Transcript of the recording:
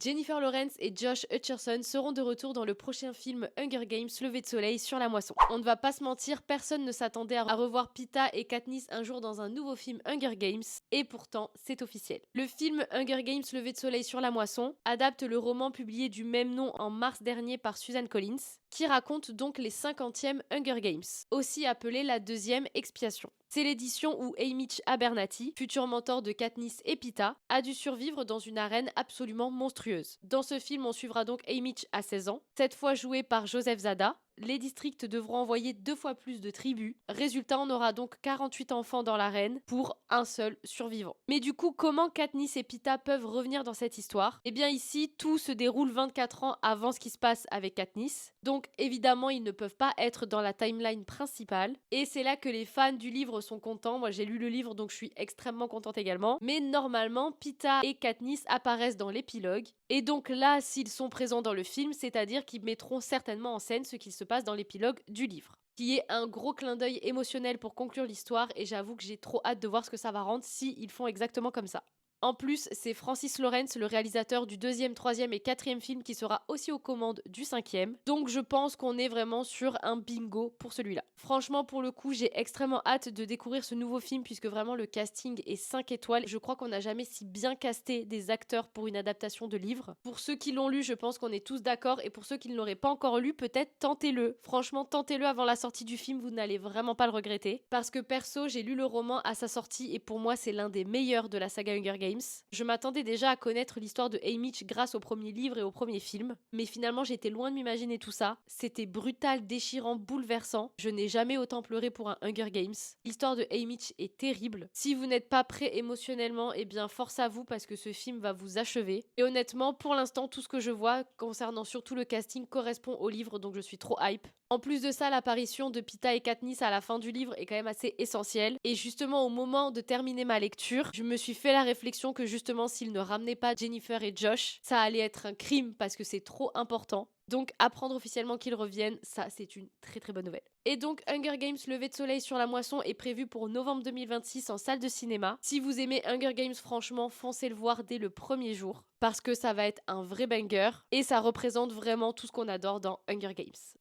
Jennifer Lawrence et Josh Hutcherson seront de retour dans le prochain film Hunger Games Lever de soleil sur la moisson. On ne va pas se mentir, personne ne s'attendait à revoir Peeta et Katniss un jour dans un nouveau film Hunger Games, et pourtant c'est officiel. Le film Hunger Games Lever de soleil sur la moisson adapte le roman publié du même nom en mars dernier par Suzanne Collins, qui raconte donc les 50e Hunger Games, aussi appelé la deuxième expiation. C'est l'édition où Haymitch Abernathy, futur mentor de Katniss et Peeta, a dû survivre dans une arène absolument monstrueuse. Dans ce film, on suivra donc Haymitch à 16 ans, cette fois joué par Joseph Zada. Les districts devront envoyer 2 fois plus de tribus. Résultat, on aura donc 48 enfants dans l'arène pour un seul survivant. Mais du coup, comment Katniss et Peeta peuvent revenir dans cette histoire? Eh bien ici, tout se déroule 24 ans avant ce qui se passe avec Katniss. Donc évidemment, ils ne peuvent pas être dans la timeline principale. Et c'est là que les fans du livre sont contents. Moi, j'ai lu le livre, donc je suis extrêmement contente également. Mais normalement, Peeta et Katniss apparaissent dans l'épilogue. Et donc là, s'ils sont présents dans le film, c'est-à-dire qu'ils mettront certainement en scène ce qu'il se passe dans l'épilogue du livre, qui est un gros clin d'œil émotionnel pour conclure l'histoire, et j'avoue que j'ai trop hâte de voir ce que ça va rendre si ils font exactement comme ça. En plus, c'est Francis Lawrence, le réalisateur du 2e, 3e et 4e film, qui sera aussi aux commandes du 5e. Donc je pense qu'on est vraiment sur un bingo pour celui-là. Franchement, pour le coup, j'ai extrêmement hâte de découvrir ce nouveau film, puisque vraiment le casting est 5 étoiles. Je crois qu'on n'a jamais si bien casté des acteurs pour une adaptation de livre. Pour ceux qui l'ont lu, je pense qu'on est tous d'accord, et pour ceux qui ne l'auraient pas encore lu, peut-être tentez-le. Franchement, tentez-le avant la sortie du film, vous n'allez vraiment pas le regretter. Parce que perso, j'ai lu le roman à sa sortie, et pour moi, c'est l'un des meilleurs de la saga Hunger Games. Je m'attendais déjà à connaître l'histoire de Haymitch grâce au premier livre et au premier film, mais finalement j'étais loin de m'imaginer tout ça. C'était brutal, déchirant, bouleversant. Je n'ai jamais autant pleuré pour un Hunger Games. L'histoire de Haymitch est terrible. Si vous n'êtes pas prêt émotionnellement, eh bien force à vous parce que ce film va vous achever. Et honnêtement, pour l'instant, tout ce que je vois concernant surtout le casting correspond au livre, donc je suis trop hype. En plus de ça, l'apparition de Peeta et Katniss à la fin du livre est quand même assez essentielle. Et justement, au moment de terminer ma lecture, je me suis fait la réflexion que justement, s'ils ne ramenaient pas Jennifer et Josh, ça allait être un crime parce que c'est trop important. Donc apprendre officiellement qu'ils reviennent, ça c'est une très très bonne nouvelle. Et donc Hunger Games Lever de soleil sur la moisson est prévu pour novembre 2026 en salle de cinéma. Si vous aimez Hunger Games, franchement, foncez le voir dès le premier jour parce que ça va être un vrai banger et ça représente vraiment tout ce qu'on adore dans Hunger Games.